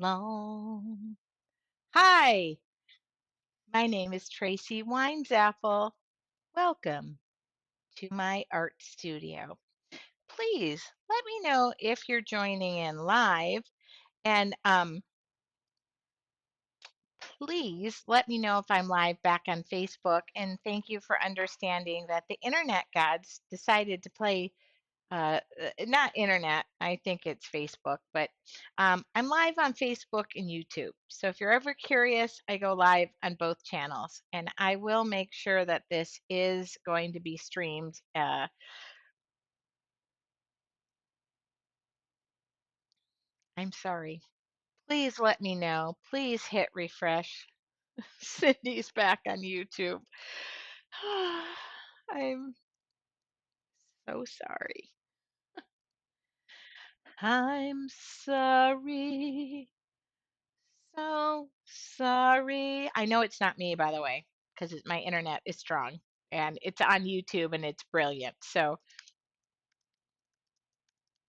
along. Hi, my name is Tracy Winesapple. Welcome to my art studio. Please let me know if you're joining in live, and please let me know if I'm live back on Facebook. And thank you for understanding that the internet gods decided to play not internet, I think it's Facebook, but I'm live on Facebook and YouTube. So if you're ever curious, I go live on both channels, and I will make sure that this is going to be streamed. I'm sorry. Please let me know. Please hit refresh. Cindy's back on YouTube. I'm so sorry. I'm sorry. So sorry. I know it's not me, by the way, because my internet is strong and it's on YouTube and it's brilliant. So,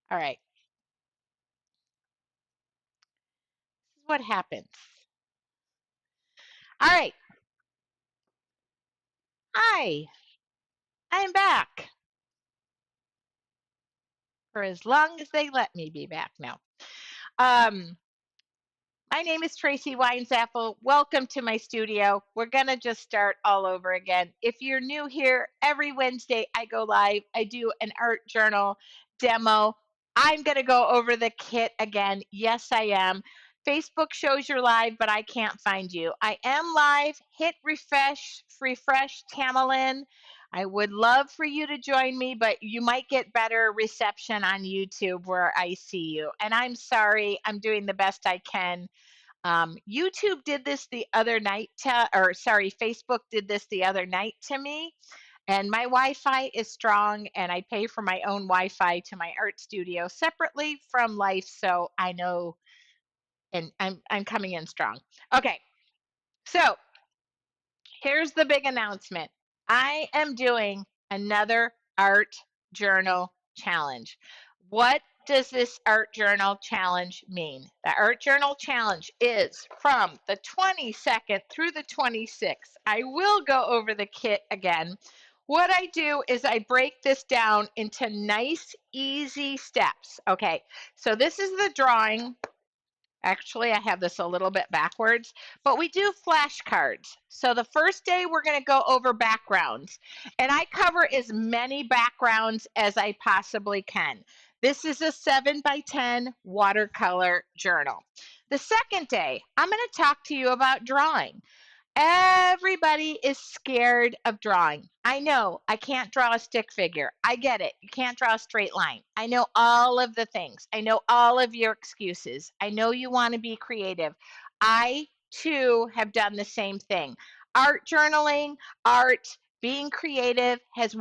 all right, this is what happens. All right, hi, I'm back for as long as they let me be back now. Um, My name is Tracy Winesapple. Welcome to my studio. We're going to just start all over again. If you're new here, every Wednesday I go live. I do an art journal demo. I'm going to go over the kit again. Yes, I am. Facebook shows you're live, but I can't find you. I am live. Hit refresh Tamerlane. I would love for you to join me, but you might get better reception on YouTube where I see you. And I'm sorry, I'm doing the best I can. YouTube did this the other night, or sorry, Facebook did this the other night to me. And my Wi Fi is strong, and I pay for my own Wi Fi to my art studio separately from Life. So I know, and I'm coming in strong. Okay, so here's the big announcement. I am doing another art journal challenge. What does this art journal challenge mean? The art journal challenge is from the 22nd through the 26th. I will go over the kit again. What I do is I break this down into nice, easy steps. Okay, so this is the drawing. Actually, I have this a little bit backwards, but we do flashcards. So the first day we're going to go over backgrounds, and I cover as many backgrounds as I possibly can. This is a 7 by 10 watercolor journal. The second day, I'm going to talk to you about drawing. Everybody is scared of drawing. I know I can't draw a stick figure. I get it. You can't draw a straight line. I know all of the things. I know all of your excuses. I know you want to be creative. I too have done the same thing. Art journaling, art, being creative has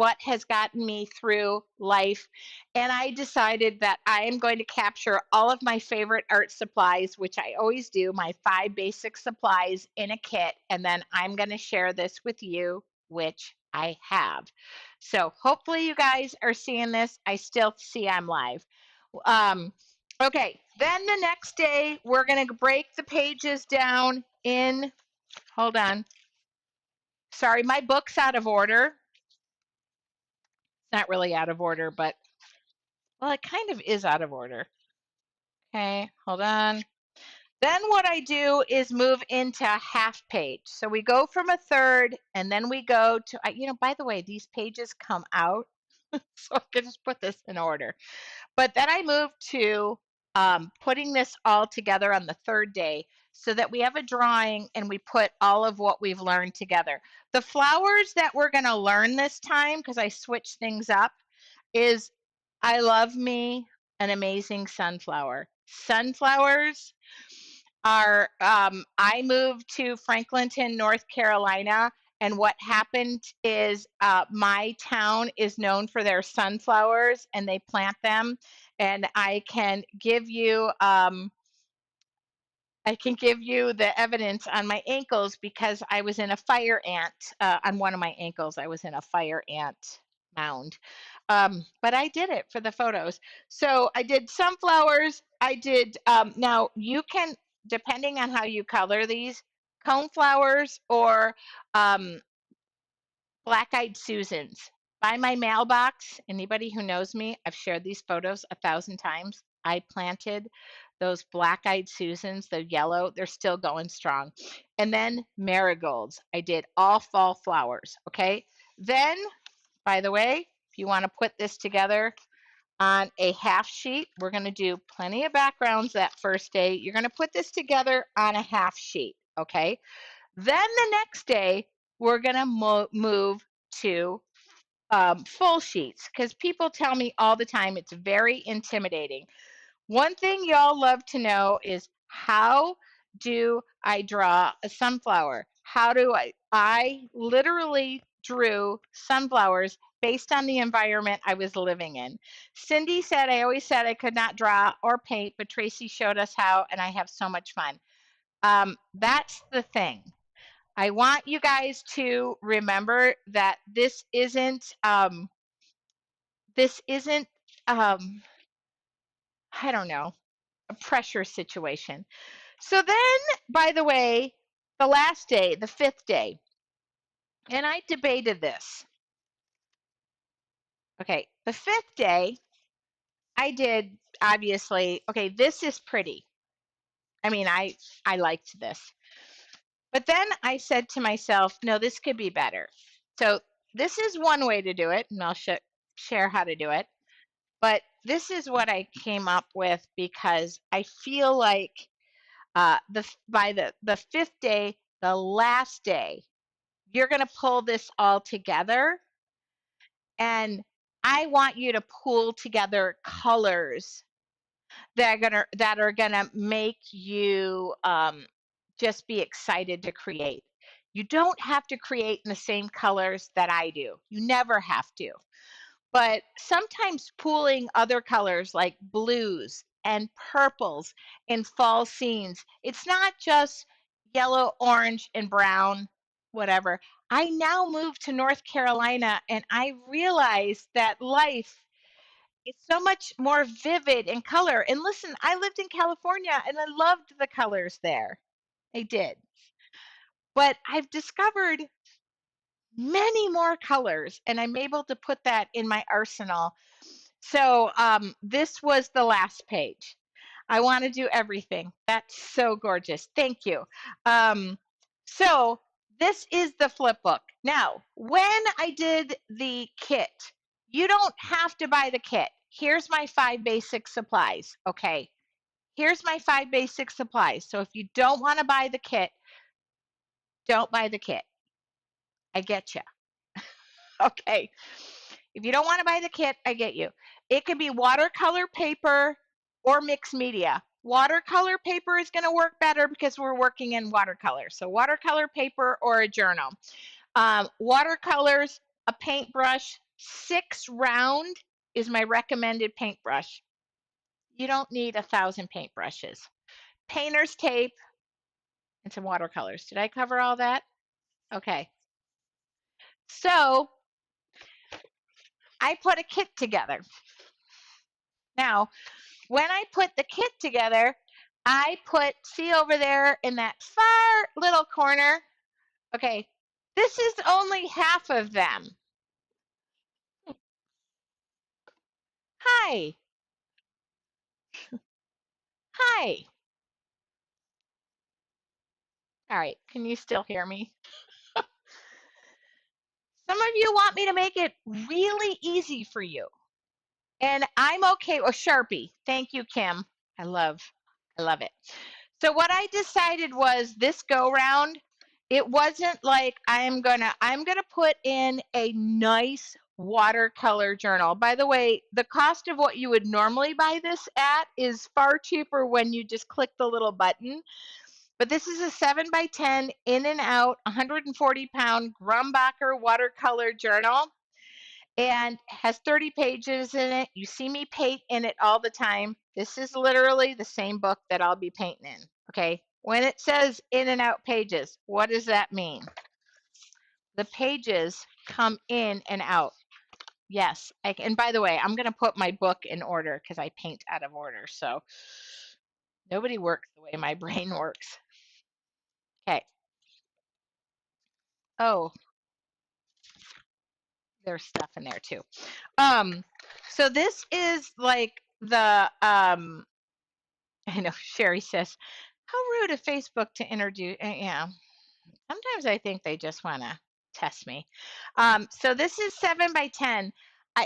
gotten me through life. And I decided that I am going to capture all of my favorite art supplies, which I always do, my 5 basic supplies in a kit, and then I'm going to share this with you, which I have. So hopefully you guys are seeing this. I still see I'm live. Um, okay, then the next day, we're going to break the pages down in, hold on. Sorry, my book's out of order. It's not really out of order, but, well, it kind of is out of order. Okay, hold on. Then what I do is move into a half page. So we go from a third and then we go to, by the way, these pages come out. So I can just put this in order. But then I move to putting this all together on the third day so that we have a drawing and we put all of what we've learned together. The flowers that we're going to learn this time, because I switched things up, is I love me an amazing sunflower. Sunflowers are I moved to Franklinton, North Carolina, and what happened is my town is known for their sunflowers, and they plant them. And I can give you the evidence on my ankles because I was in a fire ant on one of my ankles. I was in a fire ant mound. But I did it for the photos. So I did sunflowers. I did, now you can depending on how you color these, coneflowers or um, black-eyed Susans. By my mailbox, anybody who knows me, I've shared these photos 1,000 times. I planted those black-eyed Susans, the yellow, they're still going strong. And then marigolds. I did all fall flowers, okay? Then, by the way, if you want to put this together on a half sheet, we're going to do plenty of backgrounds that first day. You're going to put this together on a half sheet, okay? Then the next day, we're going to move to full sheets because people tell me all the time it's very intimidating. One thing y'all love to know is how do I draw a sunflower? How do I literally drew sunflowers based on the environment I was living in. Cindy said I always said I could not draw or paint, but Tracy showed us how, and I have so much fun. That's the thing. I want you guys to remember that this isn't I don't know, a pressure situation. So then, by the way, the last day, the fifth day, and I debated this. Okay, the fifth day, I did obviously, okay, this is pretty. I mean, I liked this. But then I said to myself, no, this could be better. So this is one way to do it, and I'll share how to do it. But this is what I came up with because I feel like by the fifth day, the last day, you're going to pull this all together, and I want you to pull together colors that are gonna make you just be excited to create. You don't have to create in the same colors that I do. You never have to. But sometimes pooling other colors like blues and purples in fall scenes, it's not just yellow, orange, and brown, whatever. I now moved to North Carolina and I realized that life is so much more vivid in color. And listen, I lived in California and I loved the colors there. I did. But I've discovered many more colors and I'm able to put that in my arsenal. So this was the last page. I want to do everything. That's so gorgeous. Thank you. Um, so this is the flip book. Now, when I did the kit, you don't have to buy the kit. Here's my 5 basic supplies. Okay. Here's my 5 basic supplies. So if you don't want to buy the kit, don't buy the kit. I get you. Okay. If you don't want to buy the kit, I get you. It could be watercolor paper or mixed media. Watercolor paper is going to work better because we're working in watercolor. So watercolor paper or a journal. Watercolors, a paintbrush, 6 round is my recommended paintbrush. You don't need 1,000 paintbrushes. Painter's tape and some watercolors. Did I cover all that? Okay. So I put a kit together. Now, when I put the kit together, I put, see over there in that far little corner, okay, this is only half of them. Hi, hi. All right, can you still hear me? Some of you want me to make it really easy for you. And I'm okay. Oh, Sharpie. Thank you, Kim. I love it. So what I decided was this go round, it wasn't like I'm gonna put in a nice watercolor journal. By the way, the cost of what you would normally buy this at is far cheaper when you just click the little button. But this is a 7x10 in and out 140-pound Grumbacher watercolor journal and has 30 pages in it. You see me paint in it all the time. This is literally the same book that I'll be painting in. Okay. When it says in and out pages, what does that mean? The pages come in and out. Yes. And by the way, I'm going to put my book in order because I paint out of order. So Nobody works the way my brain works. Okay. Oh, there's stuff in there too. So this is like the I know Sherry says, how rude of Facebook to introduce. Yeah, sometimes I think they just want to test me. So this is 7 by 10.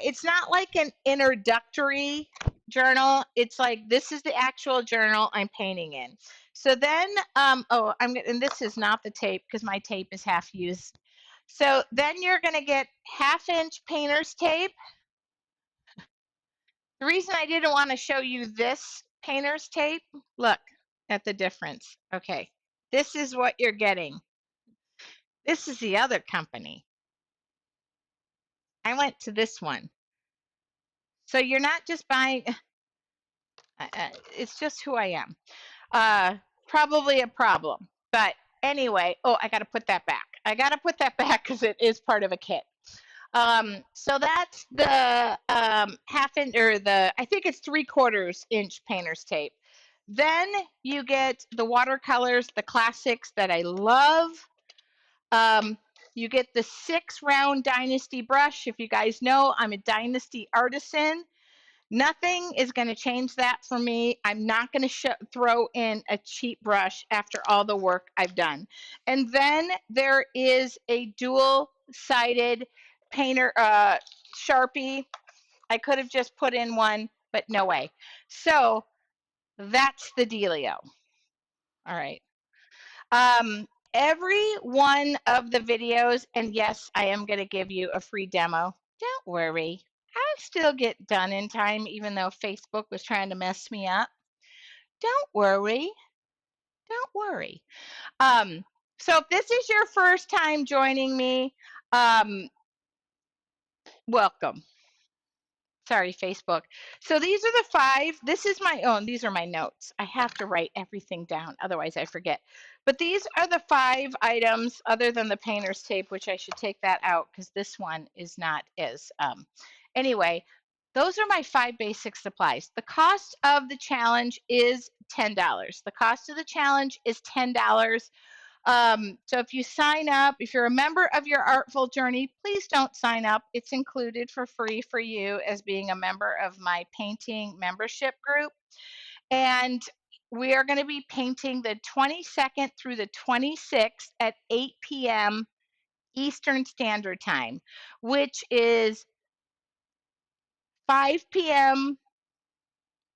It's not like an introductory journal. It's like this is the actual journal I'm painting in. So then, and this is not the tape because my tape is half used. So then you're going to get 1/2 inch painter's tape. The reason I didn't want to show you this painter's tape, look at the difference. Okay, this is what you're getting. This is the other company. I went to this one. So you're not just buying, it's just who I am. Probably a problem. But anyway, oh, I got to put that back. I got to put that back because it is part of a kit. So that's the 1/2 inch or I think it's 3/4 inch painter's tape. Then you get the watercolors, the classics that I love. Um, you get the 6 round Dynasty brush. If you guys know, I'm a Dynasty artisan. Nothing is going to change that for me. I'm not going to throw in a cheap brush after all the work I've done. And then there is a dual-sided painter Sharpie. I could have just put in one, but no way. So that's the dealio. All right. Every one of the videos, and yes, I am going to give you a free demo. Don't worry. I'll still get done in time, even though Facebook was trying to mess me up. Don't worry. Don't worry. So if this is your first time joining me, welcome. Sorry, Facebook. So these are the 5. This is my own. These are my notes. I have to write everything down, otherwise I forget. But these are the 5 items other than the painter's tape, which I should take that out because this one is not as, anyway, those are my 5 basic supplies. The cost of the challenge is $10. The cost of the challenge is $10. So if you sign up, if you're a member of your Artful Journey, please don't sign up. It's included for free for you as being a member of my painting membership group. And we are going to be painting the 22nd through the 26th at 8 p.m. Eastern Standard Time, which is 5 p.m.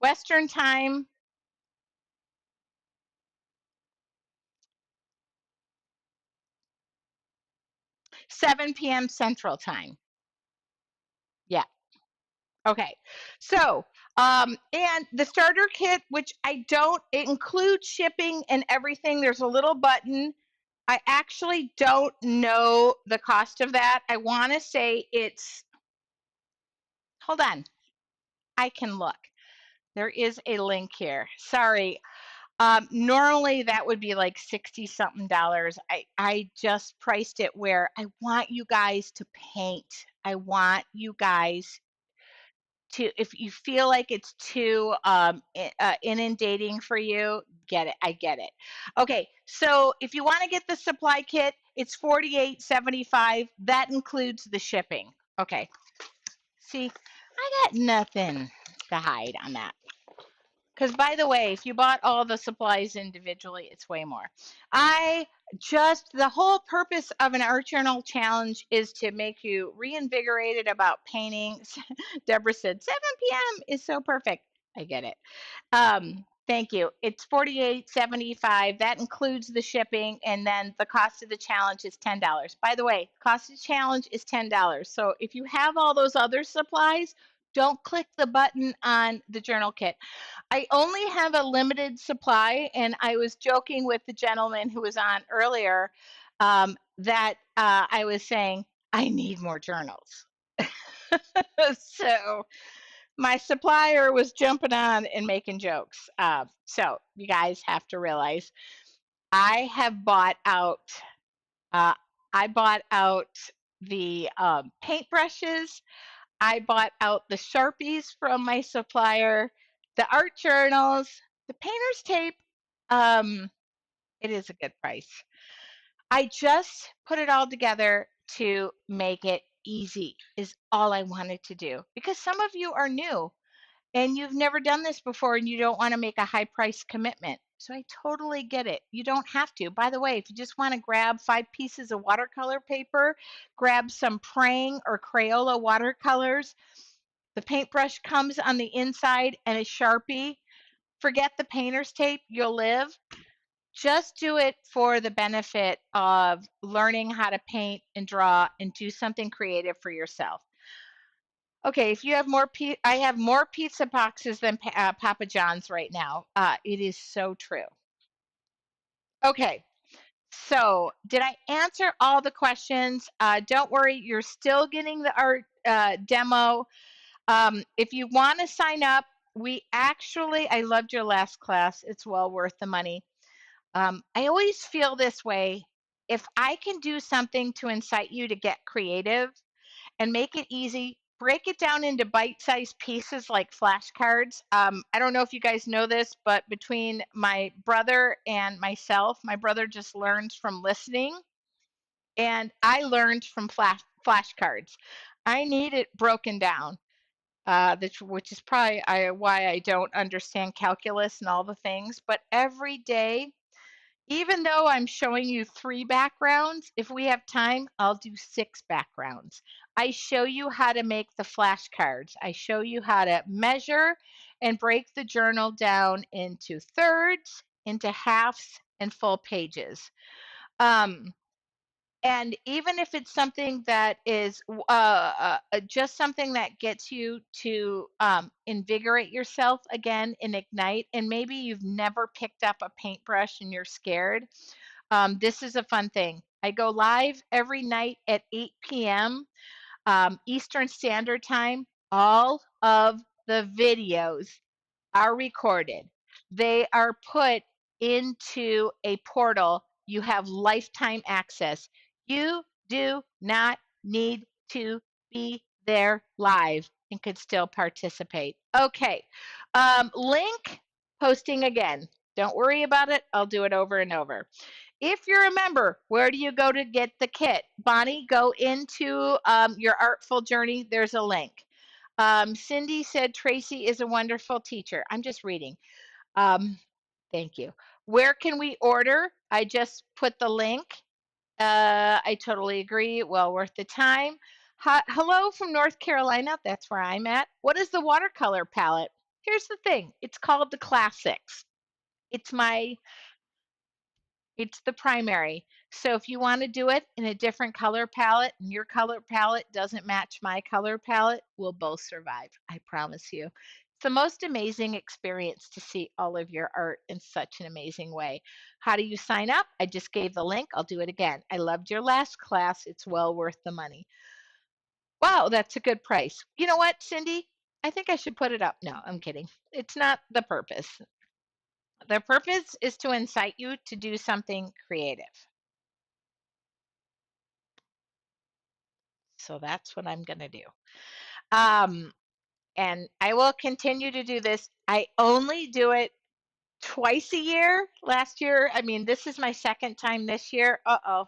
Western Time, 7 p.m. Central Time. Yeah. Okay, so and the starter kit, which I don't, it includes shipping and everything. There's a little button. I actually don't know the cost of that. I want to say it's, hold on, I can look. There is a link here. Sorry. Normally that would be like 60 something dollars. I just priced it where I want you guys to paint. I want you guys to, if you feel like it's too inundating for you, get it. I get it. Okay, so if you want to get the supply kit, it's $48.75. That includes the shipping. Okay, see, I got nothing to hide on that. Because by the way, if you bought all the supplies individually, it's way more. The whole purpose of an art journal challenge is to make you reinvigorated about painting. Deborah said 7 p.m. is so perfect. I get it. Thank you. It's $48.75. That includes the shipping, and then the cost of the challenge is $10. By the way, cost of the challenge is $10. So if you have all those other supplies, don't click the button on the journal kit. I only have a limited supply, and I was joking with the gentleman who was on earlier that I was saying, I need more journals. So my supplier was jumping on and making jokes. So you guys have to realize I have bought out, uh, I bought out the paintbrushes. I bought out the Sharpies from my supplier, the art journals. The painter's tape, um, it is a good price. I just put it all together to make it easy, is all I wanted to do. Because some of you are new and you've never done this before and you don't want to make a high price commitment. So I totally get it. You don't have to. By the way, if you just want to grab 5 pieces of watercolor paper, grab some Prang or Crayola watercolors. The paintbrush comes on the inside and a Sharpie. Forget the painter's tape, you'll live. Just do it for the benefit of learning how to paint and draw and do something creative for yourself. Okay, if you have I have more pizza boxes than Papa John's right now. It is so true. Okay, so did I answer all the questions? Don't worry, you're still getting the art demo. If you want to sign up, I loved your last class. It's well worth the money. I always feel this way. If I can do something to incite you to get creative and make it easy, break it down into bite sized pieces like flashcards. I don't know if you guys know this, but between my brother and myself, my brother just learns from listening, and I learned from flashcards. I need it broken down, which is probably why I don't understand calculus and all the things. But every day, even though I'm showing you 3 backgrounds, if we have time, I'll do 6 backgrounds. I show you how to make the flashcards. I show you how to measure and break the journal down into thirds, into halves, and full pages. Um, and even if it's something that is just something that gets you to invigorate yourself again and ignite, and maybe you've never picked up a paintbrush and you're scared, this is a fun thing. I go live every night at 8 p.m. Eastern Standard Time. All of the videos are recorded. They are put into a portal. You have lifetime access. You do not need to be there live and could still participate. Okay. Link posting again. Don't worry about it. I'll do it over and over. If you're a member, where do you go to get the kit? Bonnie, go into your Artful Journey. There's a link. Cindy said Tracy is a wonderful teacher. I'm just reading. Um, thank you. Where can we order? I just put the link. I totally agree. Well worth the time. Hello from North Carolina. That's where I'm at. What is the watercolor palette? Here's the thing. It's called the Classics. It's my it's the primary. So if you want to do it in a different color palette and your color palette doesn't match my color palette, we'll both survive. I promise you. It's the most amazing experience to see all of your art in such an amazing way. How do you sign up? I just gave the link. I'll do it again. I loved your last class. It's well worth the money. Wow, that's a good price. You know what, Cindy? I think I should put it up. No, I'm kidding. It's not the purpose. The purpose is to incite you to do something creative. So that's what I'm going to do. Um, and I will continue to do this. I only do it twice a year. Last year, I mean, this is my second time this year. Uh-oh,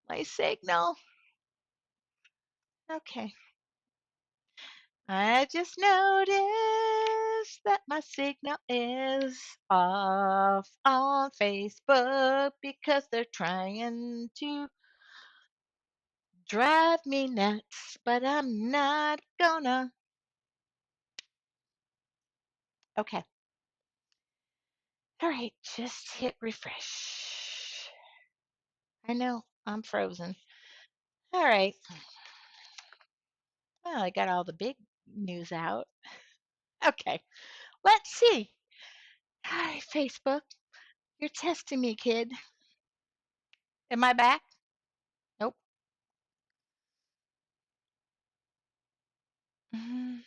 my signal. Okay. I just noticed that my signal is off on Facebook because they're trying to drive me nuts, but I'm not gonna. Okay. All right, just hit refresh. I know, I'm frozen. All right. Well, I got all the big news out. Okay, let's see. Hi, Facebook. You're testing me, kid. Am I back? Nope. Mm,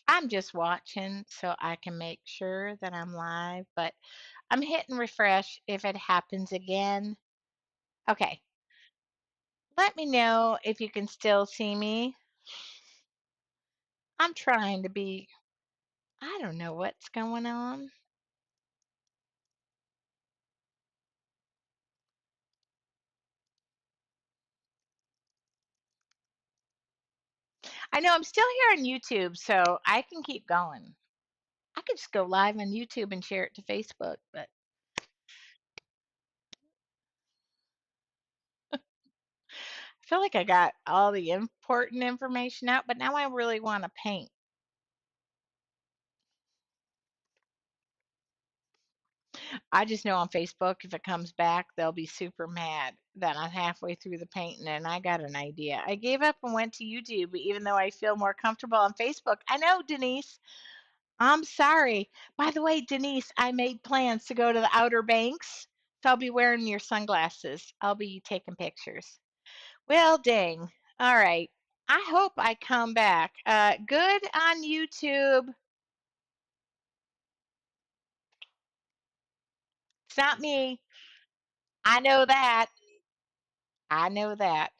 I'm just watching so I can make sure that I'm live, but I'm hitting refresh if it happens again. Okay, Let me know if you can still see me. I'm trying to be, I don't know what's going on. I know I'm still here on YouTube, so I can keep going. I could just go live on YouTube and share it to Facebook, but I feel like I got all the important information out, but now I really want to paint. I just know on Facebook, if it comes back, they'll be super mad that I'm halfway through the painting and I got an idea. I gave up and went to YouTube, even though I feel more comfortable on Facebook. I know, Denise. I'm sorry. By the way, Denise, I made plans to go to the Outer Banks. So I'll be wearing your sunglasses. I'll be taking pictures. Well, dang. All right. I hope I come back. Good on YouTube. It's not me. I know that. I know that.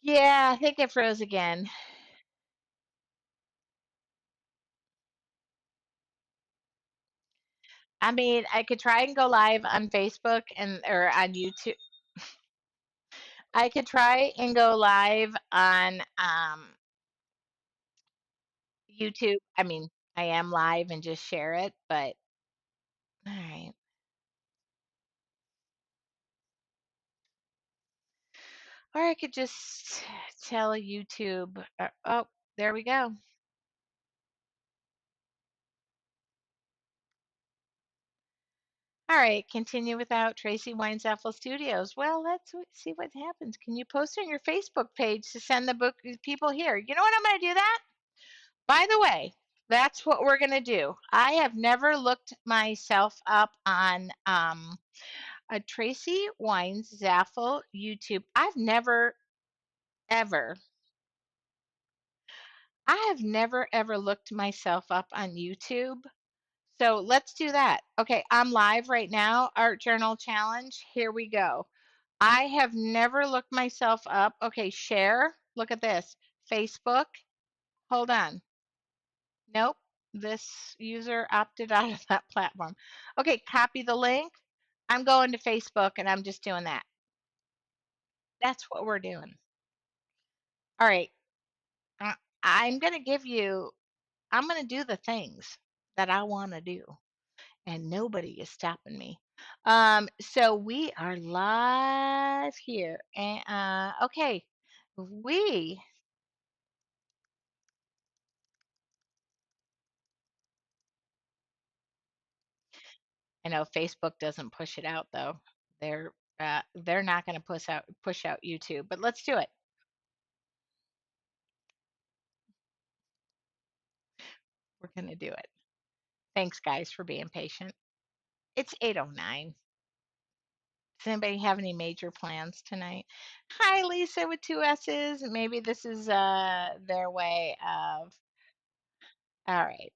Yeah, I think it froze again. I mean, I could try and go live on Facebook and or on YouTube. I could try and go live on YouTube. I mean, I am live and just share it, but all right. Or I could just tell YouTube, oh, there we go. All right, continue without Tracy Weinsaffel Studios. Well, see what happens. Can you post on your Facebook page to send the book to people here? You know what? I'm going to do that. By the way, that's what we're going to do. I have never looked myself up on a Tracy Weinsaffel YouTube. I've never, ever, I have never, ever looked myself up on YouTube. So let's do that. Okay, I'm live right now. Art Journal Challenge. Here we go. I have never looked myself up. Okay, share. Look at this. Facebook. Hold on. Nope. This user opted out of that platform. Okay, copy the link. I'm going to Facebook and I'm just doing that. That's what we're doing. All right. uh, I'm going to give you, I'm going to do the things that I want to do, and nobody is stopping me. So we are live here. And okay, we I know Facebook doesn't push it out though. They're not going to push out YouTube, but let's do it. We're going to do it. Thanks guys for being patient. It's 8:09. Does anybody have any major plans tonight? Hi Lisa with two S's. Maybe this is their way of, all right.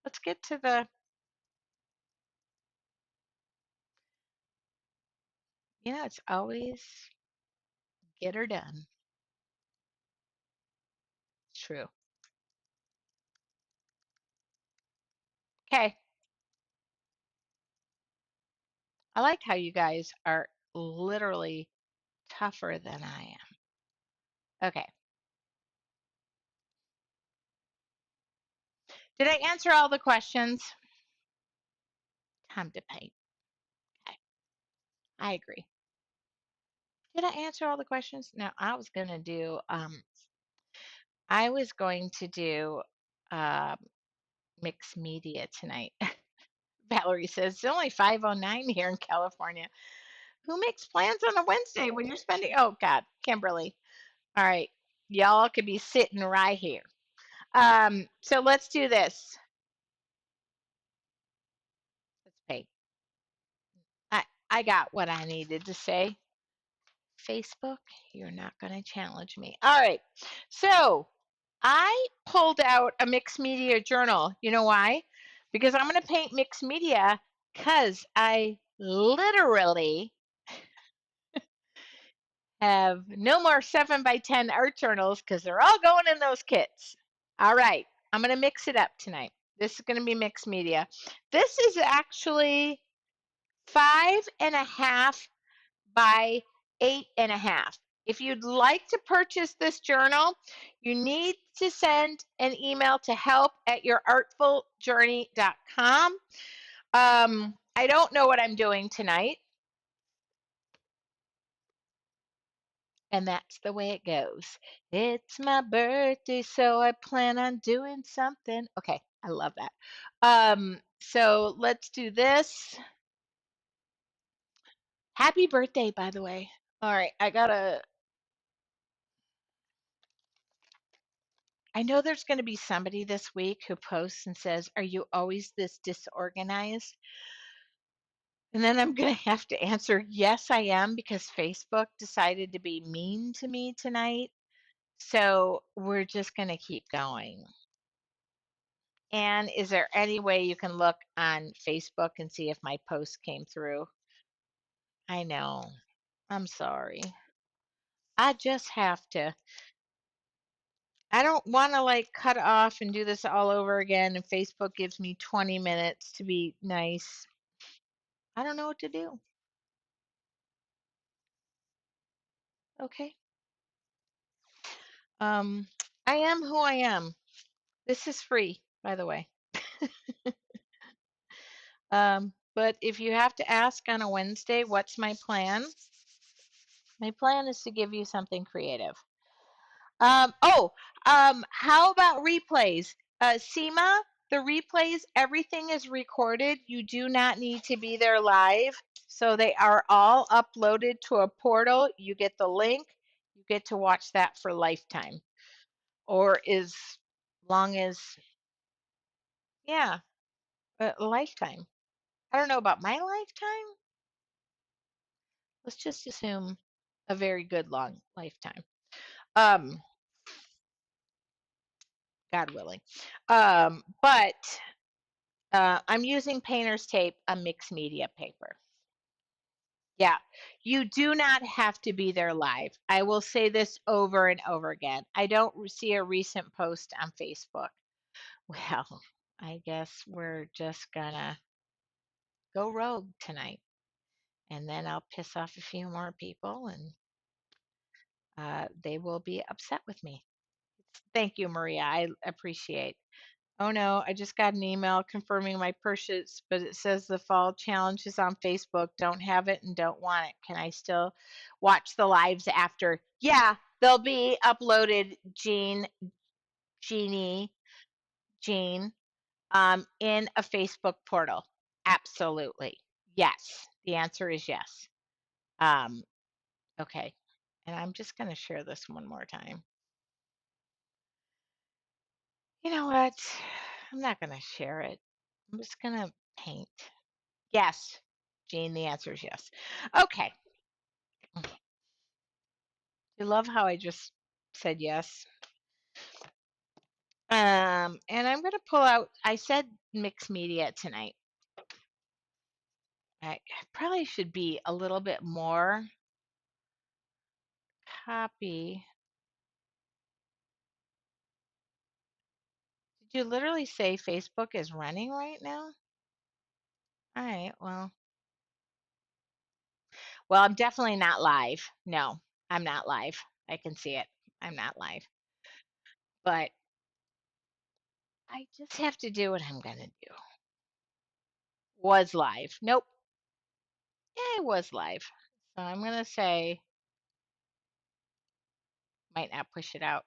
Let's get to the, it's always get her done. It's true. Okay. I like how you guys are literally tougher than I am. Okay. Did I answer all the questions? Time to paint. Okay. I agree. Did I answer all the questions? No, I was going to do um mixed media tonight. Valerie says it's only 5:09 here in California. Who makes plans on a Wednesday when you're spending? Oh God, Kimberly. All right, y'all could be sitting right here. So let's do this. Let's paint. I got what I needed to say. Facebook, you're not going to challenge me. All right. So I pulled out a mixed media journal. You know why? Because I'm going to paint mixed media because I literally have no more 7x10 art journals because they're all going in those kits. All right, I'm going to mix it up tonight. This is going to be mixed media. This is actually 5.5 by 8.5. If you'd like to purchase this journal, you need to send an email to help@yourartfuljourney.com. I don't know what I'm doing tonight. And that's the way it goes. It's my birthday, so I plan on doing something. Okay, I love that. So let's do this. Happy birthday, by the way. All right, I know there's going to be somebody this week who posts and says, "Are you always this disorganized?" And then I'm going to have to answer, "Yes, I am," because Facebook decided to be mean to me tonight. So we're just going to keep going. And is there any way you can look on Facebook and see if my post came through? I know. I'm sorry. I just have to. I don't want to like cut off and do this all over again. And Facebook gives me 20 minutes to be nice. I don't know what to do. Okay. Um, I am who I am. This is free, by the way. But if you have to ask on a Wednesday, what's my plan? My plan is to give you something creative. Oh, how about replays? SEMA, the replays, everything is recorded. You do not need to be there live. So they are all uploaded to a portal. You get the link. You get to watch that for lifetime or as long as, yeah, a lifetime. I don't know about my lifetime. Let's just assume a very good long lifetime. Um, God willing. But I'm using painter's tape, a mixed media paper. Yeah, you do not have to be there live. I will say this over and over again. I don't see a recent post on Facebook. Well, I guess we're just gonna go rogue tonight. And then I'll piss off a few more people and they will be upset with me. Thank you, Maria. I appreciate. Oh no, I just got an email confirming my purchase, but it says the fall challenge is on Facebook. Don't have it and don't want it. Can I still watch the lives after? Yeah, they'll be uploaded, Jeannie, Jean, in a Facebook portal. Absolutely. Yes. The answer is yes. Um, okay. And I'm just going to share this one more time. You know what? I'm not going to share it. I'm just going to paint. Yes, Jean, the answer is yes. Okay. You love how I just said yes. And I'm going to pull out, I said mixed media tonight. I probably should be a little bit more copy. Did you literally say Facebook is running right now? All right, well, I'm definitely not live. No, I'm not live. I can see it. I'm not live. But I just have to do what I'm going to do. Was live. Nope. Yeah, it was live. So I'm going to say, might not push it out.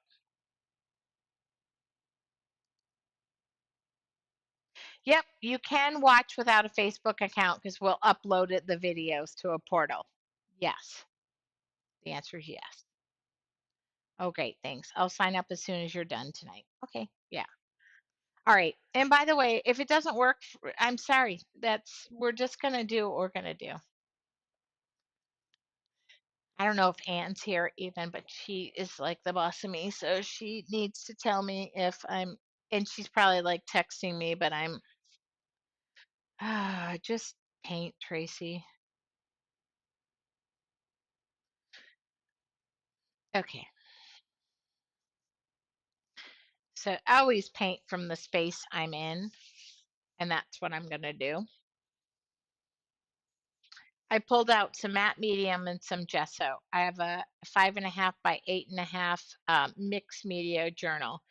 Yep, you can watch without a Facebook account because we'll upload the videos to a portal. Yes. The answer is yes. Okay, thanks. I'll sign up as soon as you're done tonight. Okay, yeah. All right. And by the way, if it doesn't work, I'm sorry. We're just going to do what we're going to do. I don't know if Anne's here even, but she is like the boss of me. So she needs to tell me if and she's probably like texting me, but I'm, just paint, Tracy. Okay. So I always paint from the space I'm in, and that's what I'm going to do. I pulled out some matte medium and some gesso. I have a 5.5 by 8.5 mixed media journal,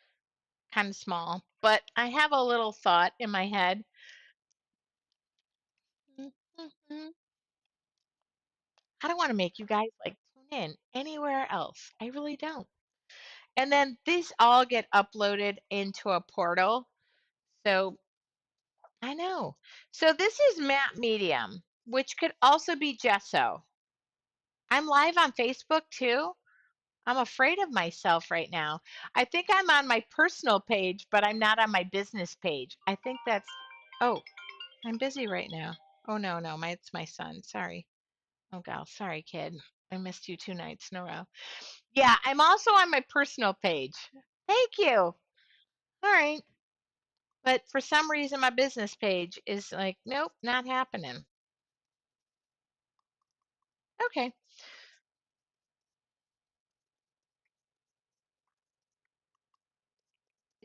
kind of small, but I have a little thought in my head. Mhm. I don't want to make you guys like tune in anywhere else. I really don't. And then these all get uploaded into a portal. So I know. So this is matte medium, which could also be gesso. I'm live on Facebook too. I'm afraid of myself right now. I think I'm on my personal page, but I'm not on my business page. I think that's, oh, I'm busy right now. Oh, no, no, it's my son. Sorry. Oh, gal, sorry, kid. I missed you 2 nights in a row. Yeah, I'm also on my personal page. Thank you. All right. But for some reason, my business page is like, nope, not happening. Okay.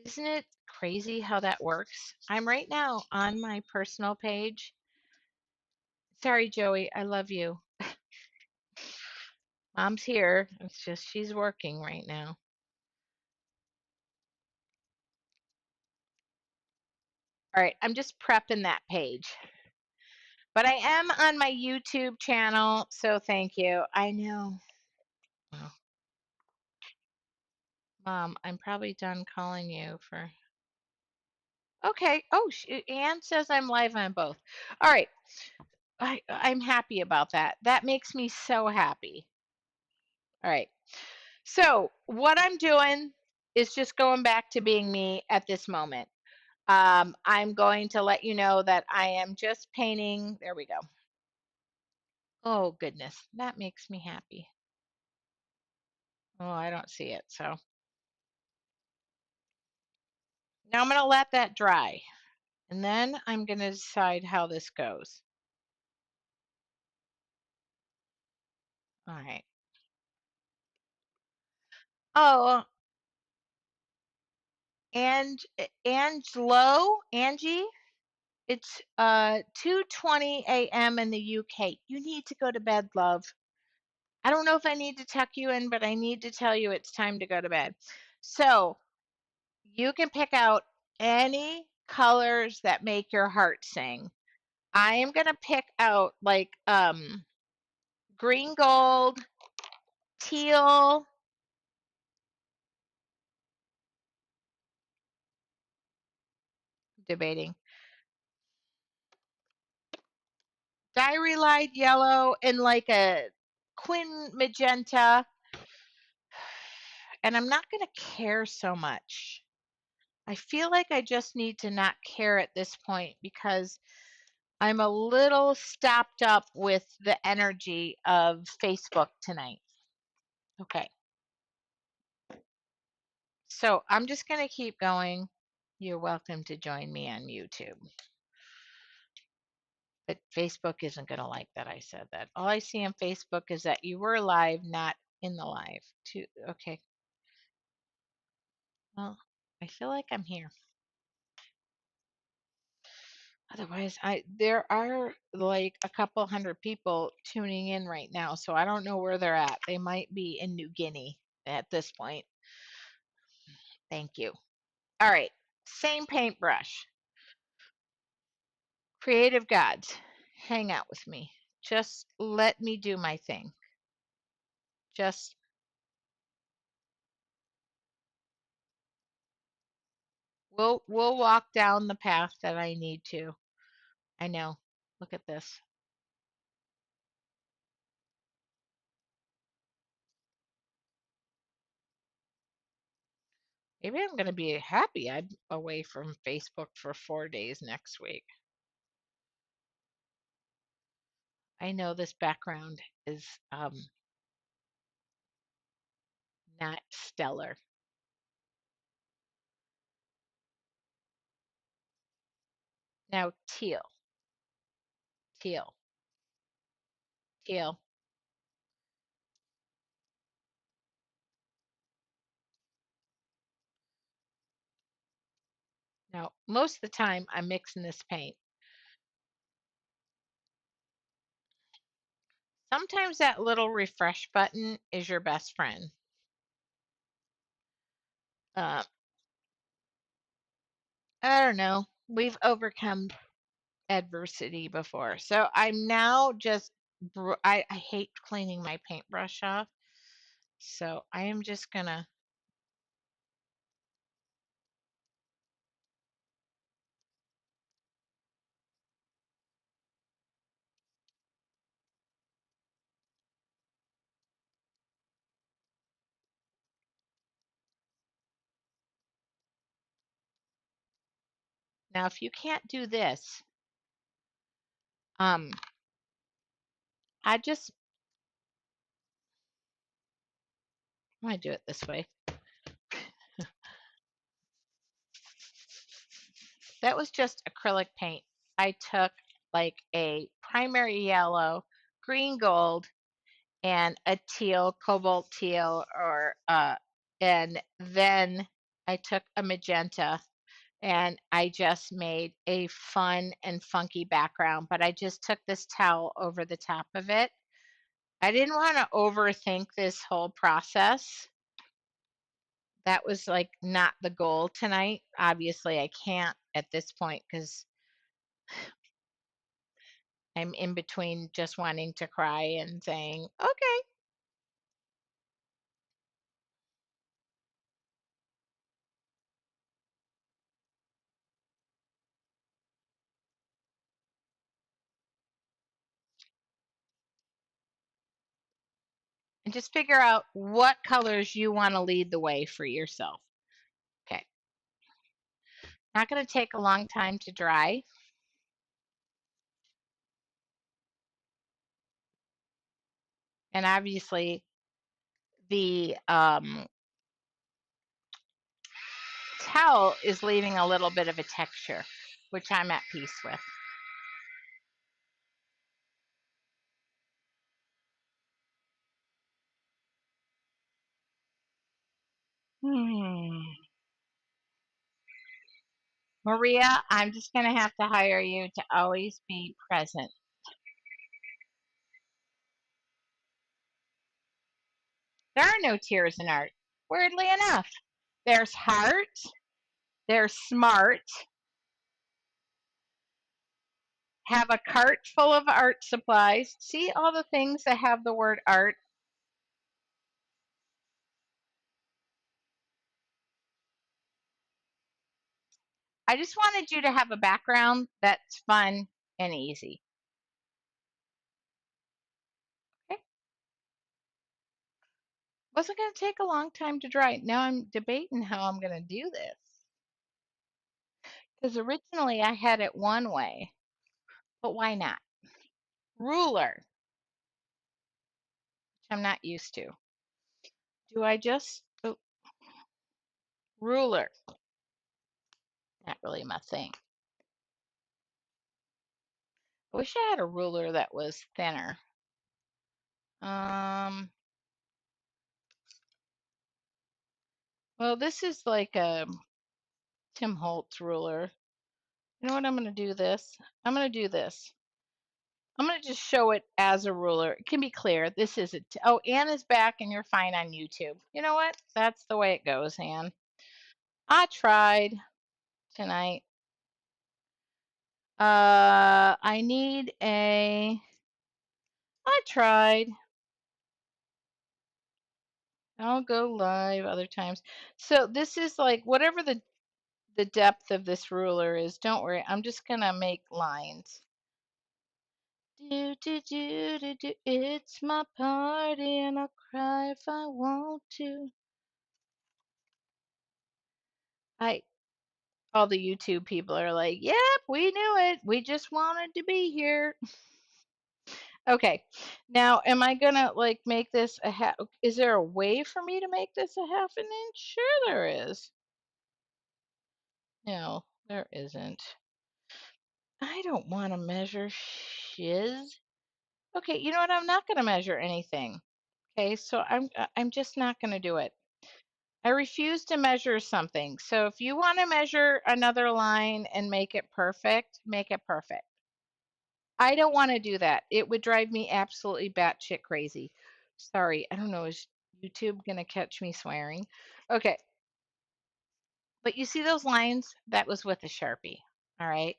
Isn't it crazy how that works? I'm right now on my personal page. Sorry, Joey. I love you. Mom's here. It's just she's working right now. All right. I'm just prepping that page. But I am on my YouTube channel. So thank you. I know. Oh, Mom, I'm probably done calling you for. Okay. Oh, Ann says I'm live on both. All right. I'm happy about that. That makes me so happy. All right. So, what I'm doing is just going back to being me at this moment. I'm going to let you know that I am just painting. There we go. Oh, goodness. That makes me happy. Oh, I don't see it. So now I'm going to let that dry. And then I'm going to decide how this goes. All right. Oh, and Angie, it's 2:20 a.m. in the UK. You need to go to bed, love. I don't know if I need to tuck you in, but I need to tell you it's time to go to bed. So you can pick out any colors that make your heart sing. I am gonna pick out like green gold, teal, debating, diary light yellow, and like a quin magenta. And I'm not gonna care so much. I feel like I just need to not care at this point because I'm a little stopped up with the energy of Facebook tonight. Okay. So I'm just going to keep going. You're welcome to join me on YouTube. But Facebook isn't going to like that I said that. All I see on Facebook is that you were live, not in the live. Okay. Well, I feel like I'm here. Otherwise, there are like a couple hundred people tuning in right now, so I don't know where they're at. They might be in New Guinea at this point. Thank you. All right. Same paintbrush. Creative gods, hang out with me. Just let me do my thing. Just we'll walk down the path that I need to. I know. Look at this. Maybe I'm going to be happy I'm away from Facebook for 4 days next week. I know this background is not stellar. Now teal, teal, teal. Now, most of the time, I'm mixing this paint. Sometimes that little refresh button is your best friend. Uh, I don't know. We've overcome adversity before. So I'm now just, I hate cleaning my paintbrush off. So I am just going to, now if you can't do this, um, I just, I'm going to do it this way. That was just acrylic paint. I took like a primary yellow, green gold, and a teal, cobalt teal, or and then I took a magenta and I just made a fun and funky background, but I just took this towel over the top of it. I didn't want to overthink this whole process. That was like not the goal tonight. Obviously, I can't at this point because I'm in between just wanting to cry and saying, okay. And just figure out what colors you want to lead the way for yourself. Okay. Not going to take a long time to dry. And obviously, the towel is leaving a little bit of a texture, which I'm at peace with. Maria, I'm just going to have to hire you to always be present. There are no tears in art, weirdly enough. There's heart, there's smart, have a cart full of art supplies. See all the things that have the word art? I just wanted you to have a background that's fun and easy. Okay? Wasn't going to take a long time to dry. Now I'm debating how I'm going to do this. Because originally I had it one way, but why not? Ruler, which I'm not used to. Do I just, oh, ruler, not really my thing. I wish I had a ruler that was thinner. Um, well, this is like a Tim Holtz ruler. You know what? I'm going to do this. I'm going to do this. I'm going to just show it as a ruler. It can be clear. This isn't. Oh, Ann is back and you're fine on YouTube. You know what? That's the way it goes, Ann. I tried tonight. I need a. I tried. I'll go live other times. So this is like whatever the depth of this ruler is. Don't worry. I'm just going to make lines. Do, do, do, do, do. It's my party and I'll cry if I want to. I all the YouTube people are like, "Yep, we knew it. We just wanted to be here." Okay. Now, am I gonna like make this a half? Is there a way for me to make this a half an inch? Sure, there is. No, there isn't. I don't want to measure shiz. Okay, you know what? I'm not gonna measure anything. Okay, so I'm just not gonna do it. I refuse to measure something. So if you want to measure another line and make it perfect, make it perfect. I don't want to do that. It would drive me absolutely batshit crazy. Sorry, I don't know. Is YouTube going to catch me swearing? Okay. But you see those lines? That was with a Sharpie. All right.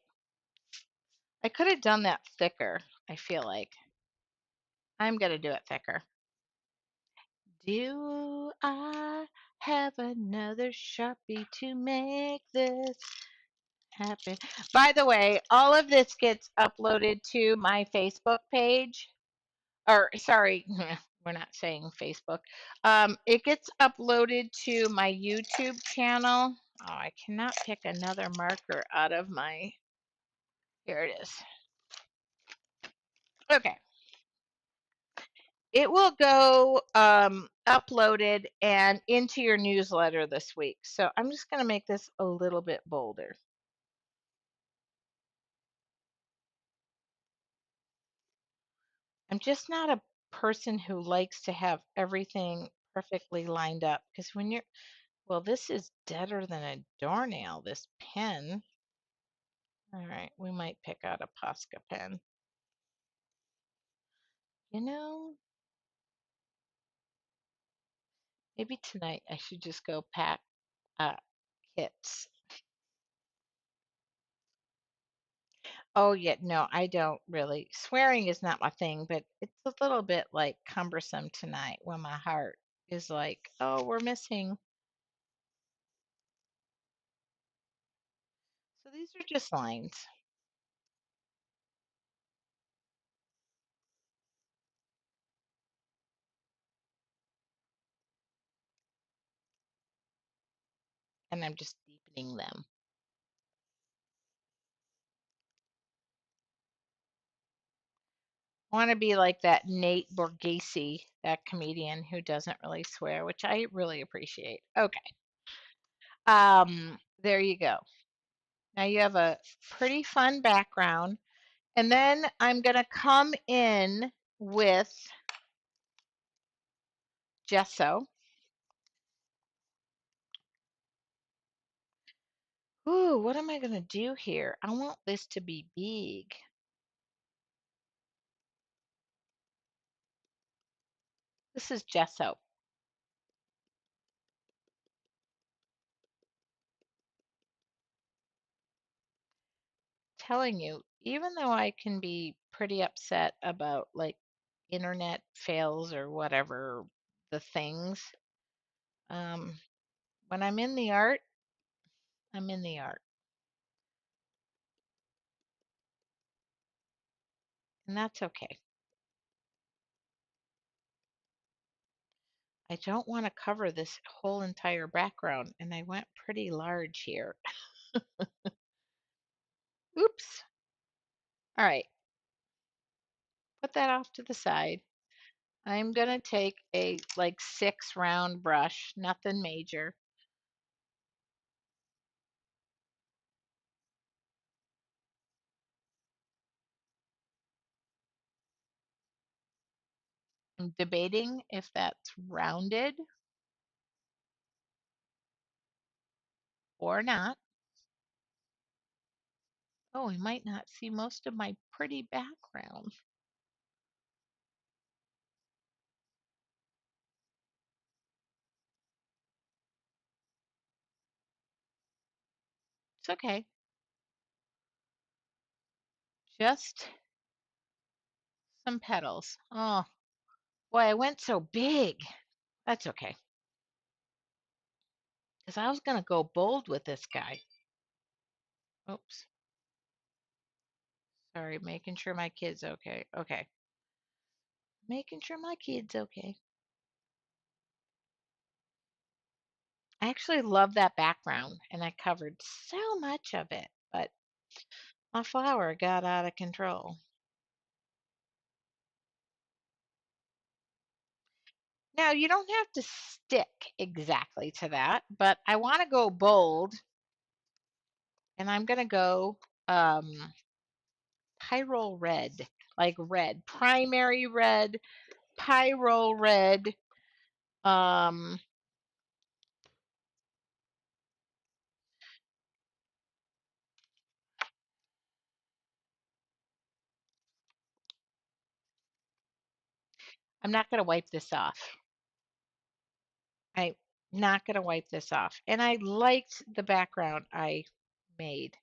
I could have done that thicker, I feel like. I'm going to do it thicker. Do I have another Sharpie to make this happen? By the way, all of this gets uploaded to my Facebook page. Or, sorry, we're not saying Facebook. It gets uploaded to my YouTube channel. Oh, I cannot pick another marker out of my. Here it is. Okay. It will go uploaded and into your newsletter this week. So I'm just going to make this a little bit bolder. I'm just not a person who likes to have everything perfectly lined up because when you're, well, this is deader than a doornail, this pen. All right, we might pick out a Posca pen. You know, maybe tonight I should just go pack kits. Oh, yeah, no, I don't really. Swearing is not my thing, but it's a little bit like cumbersome tonight when my heart is like, oh, we're missing. So these are just lines. And I'm just deepening them. I want to be like that Nate Borghese, that comedian who doesn't really swear, which I really appreciate. Okay. There you go. Now you have a pretty fun background. And then I'm going to come in with gesso. Ooh, what am I going to do here? I want this to be big. This is gesso. Telling you, even though I can be pretty upset about like internet fails or whatever the things, um, when I'm in the art, I'm in the art. And that's okay. I don't want to cover this whole entire background, and I went pretty large here. Oops. All right, put that off to the side. I'm gonna take a like 6 round brush, nothing major. I'm debating if that's rounded or not. Oh, we might not see most of my pretty background. It's okay. Just some petals. Oh, boy, I went so big. That's okay. Because I was gonna go bold with this guy. Oops. Sorry, making sure my kid's okay. Okay. Making sure my kid's okay. I actually love that background, and I covered so much of it, but my flower got out of control. Now, you don't have to stick exactly to that, but I want to go bold, and I'm going to go um, pyrrole red, like red, primary red, pyrrole red. Um, I'm not going to wipe this off. I'm not going to wipe this off. And I liked the background I made.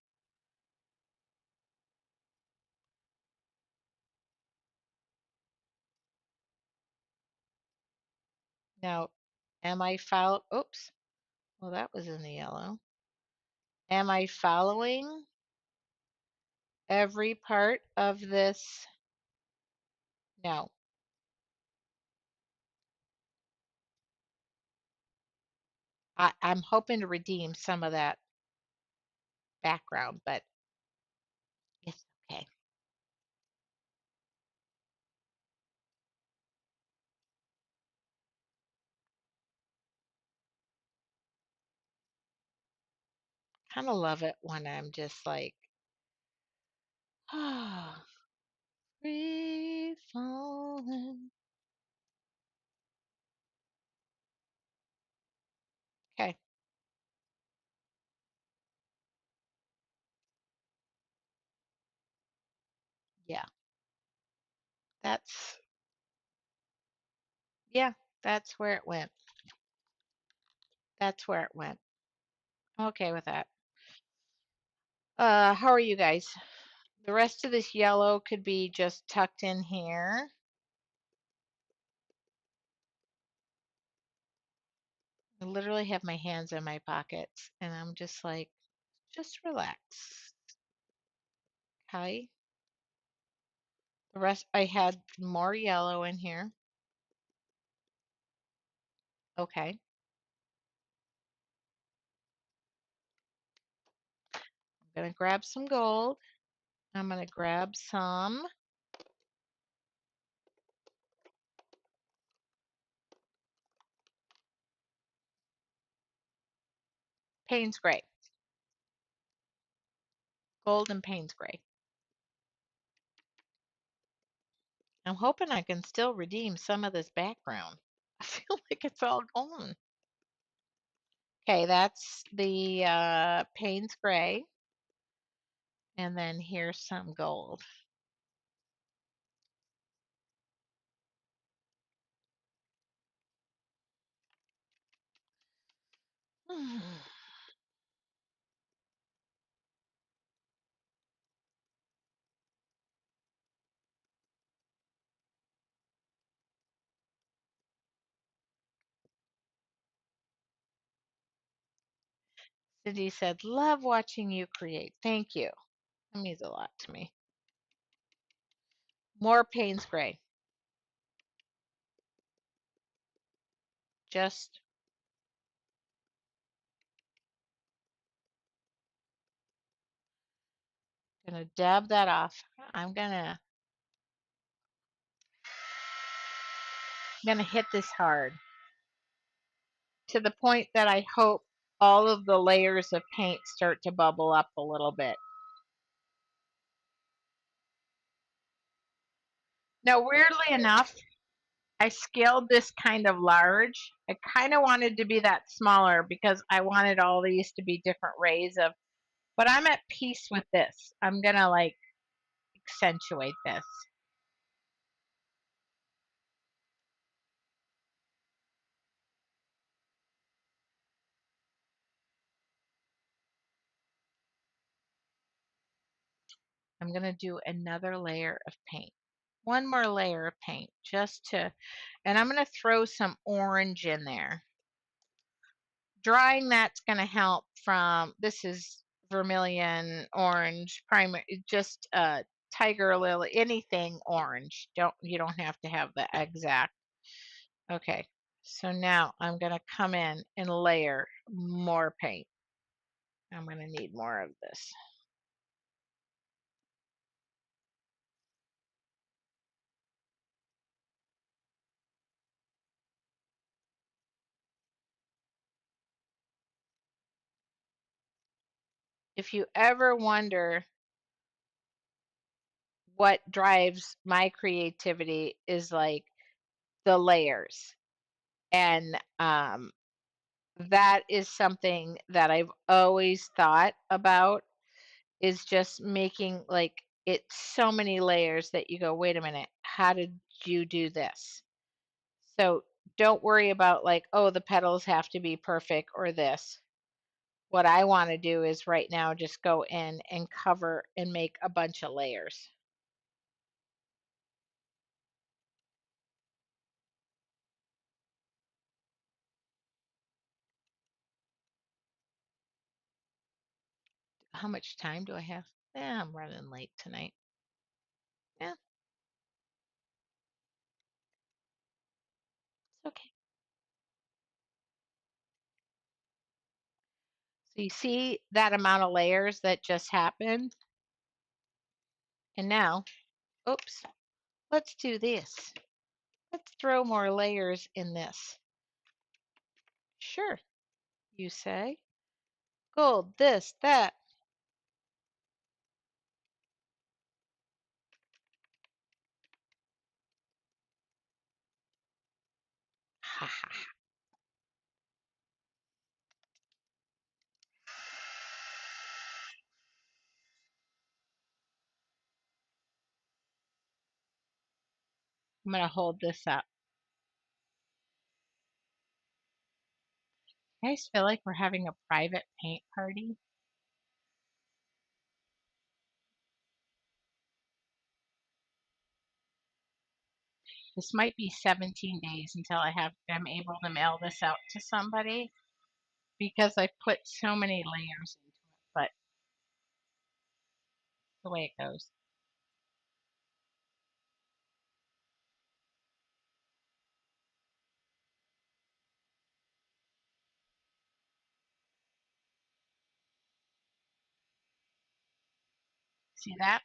Now, am I follow? Oops. Well, that was in the yellow. Am I following every part of this? No. I'm hoping to redeem some of that background, but it's okay. Kind of love it when I'm just like, ah, free falling. Okay, yeah, that's yeah, that's where it went. That's where it went. Okay with that. How are you guys? The rest of this yellow could be just tucked in here. I literally have my hands in my pockets and I'm just like, just relax. Okay. The rest, I had more yellow in here. Okay. I'm going to grab some gold. I'm going to grab some Payne's Gray. Gold and Payne's Gray. I'm hoping I can still redeem some of this background. I feel like it's all gone. Okay, that's the Payne's Gray. And then here's some gold. Cindy said, love watching you create. Thank you. That means a lot to me. More Payne's Gray. Just gonna dab that off. I'm gonna hit this hard to the point that I hope all of the layers of paint start to bubble up a little bit. Now, weirdly enough, I scaled this kind of large. I kind of wanted to be that smaller because I wanted all these to be different rays of, but I'm at peace with this. I'm gonna like accentuate this. I'm gonna do another layer of paint. One more layer of paint just to, and I'm gonna throw some orange in there. Drying that's gonna help from, this is vermilion, orange, primer, just tiger lily, anything orange. You don't have to have the exact. Okay, so now I'm gonna come in and layer more paint. I'm gonna need more of this. If you ever wonder what drives my creativity is like the layers. And that is something that I've always thought about, is just making like it so many layers that you go, wait a minute, how did you do this? So don't worry about like, oh, the petals have to be perfect or this. What I want to do is right now just go in and cover and make a bunch of layers. How much time do I have? I'm running late tonight. Yeah, it's okay. So you see that amount of layers that just happened? And now, oops, let's do this. Let's throw more layers in this. Sure, you say. Gold, this, that. Ha ha. I'm going to hold this up. I guys feel like we're having a private paint party. This might be 17 days until I'm able to mail this out to somebody because I put so many layers into it, but the way it goes. See that?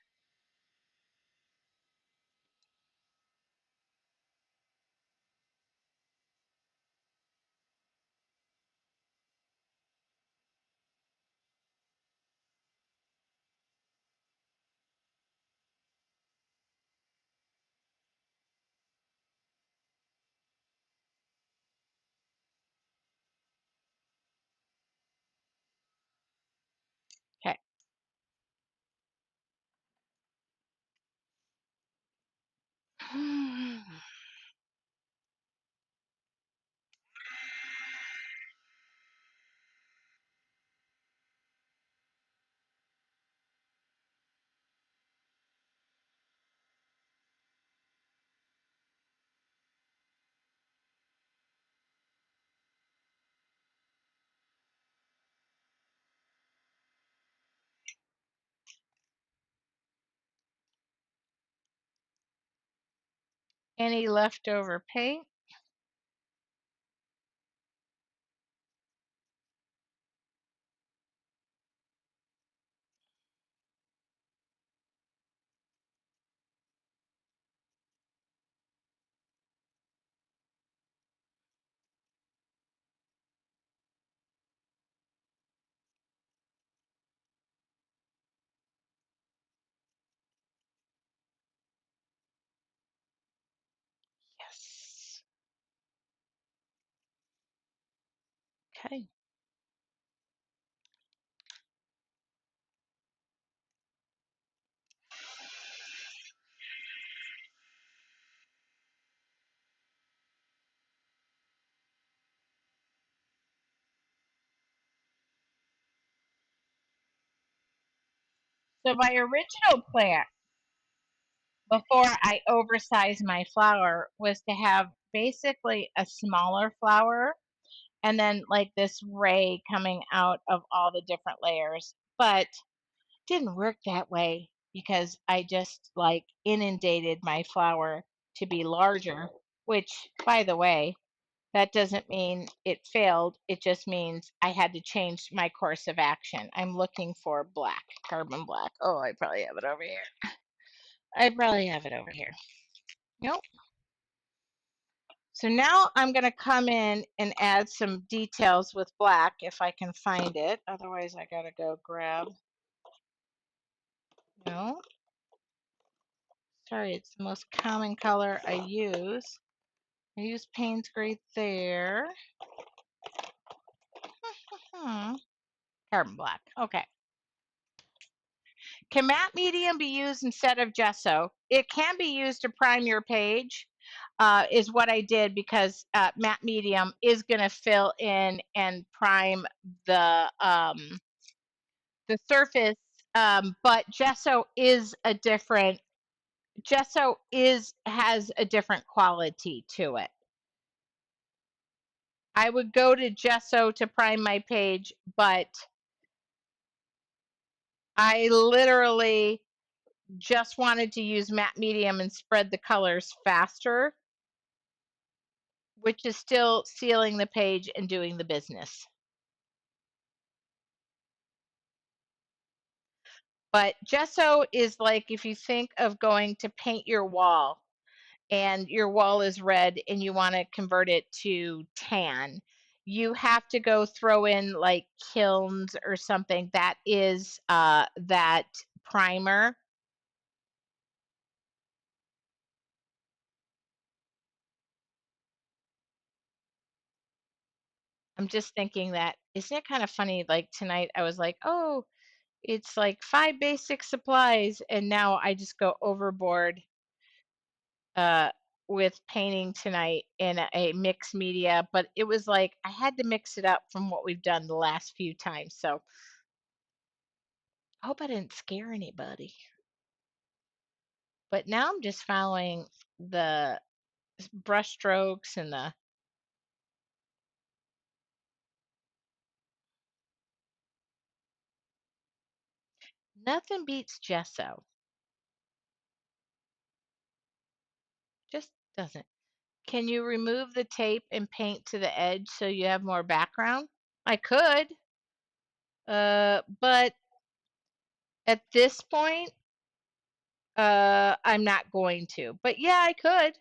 Okay. Any leftover paint? Yes. Okay. So my original plan before I oversized my flower was to have basically a smaller flower and then like this ray coming out of all the different layers. But it didn't work that way because I just like inundated my flower to be larger, which by the way, that doesn't mean it failed. It just means I had to change my course of action. I'm looking for black, carbon black. Oh, I probably have it over here. I probably have it over here. Nope. So now I'm going to come in and add some details with black if I can find it. Otherwise, I got to go grab. No. Sorry, it's the most common color I use. I use Payne's Gray there. Carbon black. Okay. Can matte medium be used instead of gesso? It can be used to prime your page. is what I did because matte medium is going to fill in and prime the surface. But gesso is has a different quality to it. I would go to gesso to prime my page, but I literally just wanted to use matte medium and spread the colors faster, which is still sealing the page and doing the business. But gesso is like if you think of going to paint your wall and your wall is red and you want to convert it to tan, you have to go throw in like kilns or something that is that primer. I'm just thinking that isn't it kind of funny? Like tonight, I was like, oh, it's like five basic supplies, and now I just go overboard uh, with painting tonight in a mixed media. But it was like I had to mix it up from what we've done the last few times. So I hope I didn't scare anybody. But now I'm just following the brush strokes and the nothing beats gesso. Just doesn't. Can you remove the tape and paint to the edge so you have more background? I could, but at this point, I'm not going to. But yeah, I could.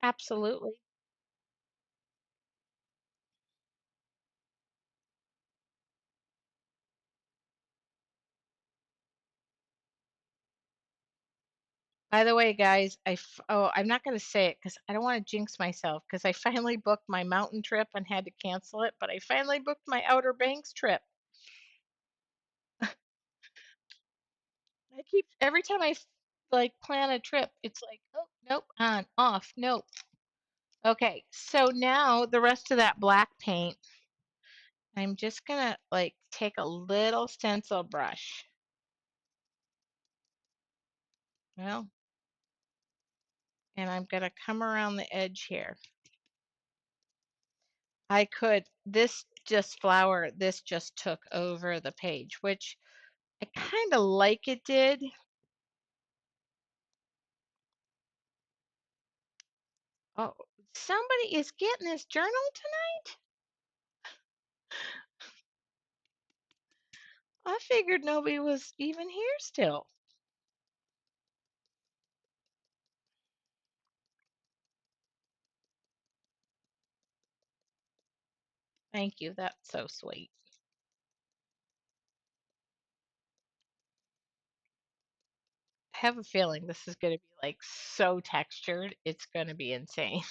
Absolutely. By the way, guys, oh, I'm not going to say it because I don't want to jinx myself because I finally booked my mountain trip and had to cancel it, but I finally booked my Outer Banks trip. I keep every time like plan a trip, it's like, oh, nope, on, off, nope. Okay, so now the rest of that black paint, I'm just gonna like take a little stencil brush. Well, and I'm gonna come around the edge here. I could, this just took over the page, which I kind of like it did. Oh, somebody is getting this journal tonight? I figured nobody was even here still. Thank you, that's so sweet. I have a feeling this is going to be like so textured, it's going to be insane.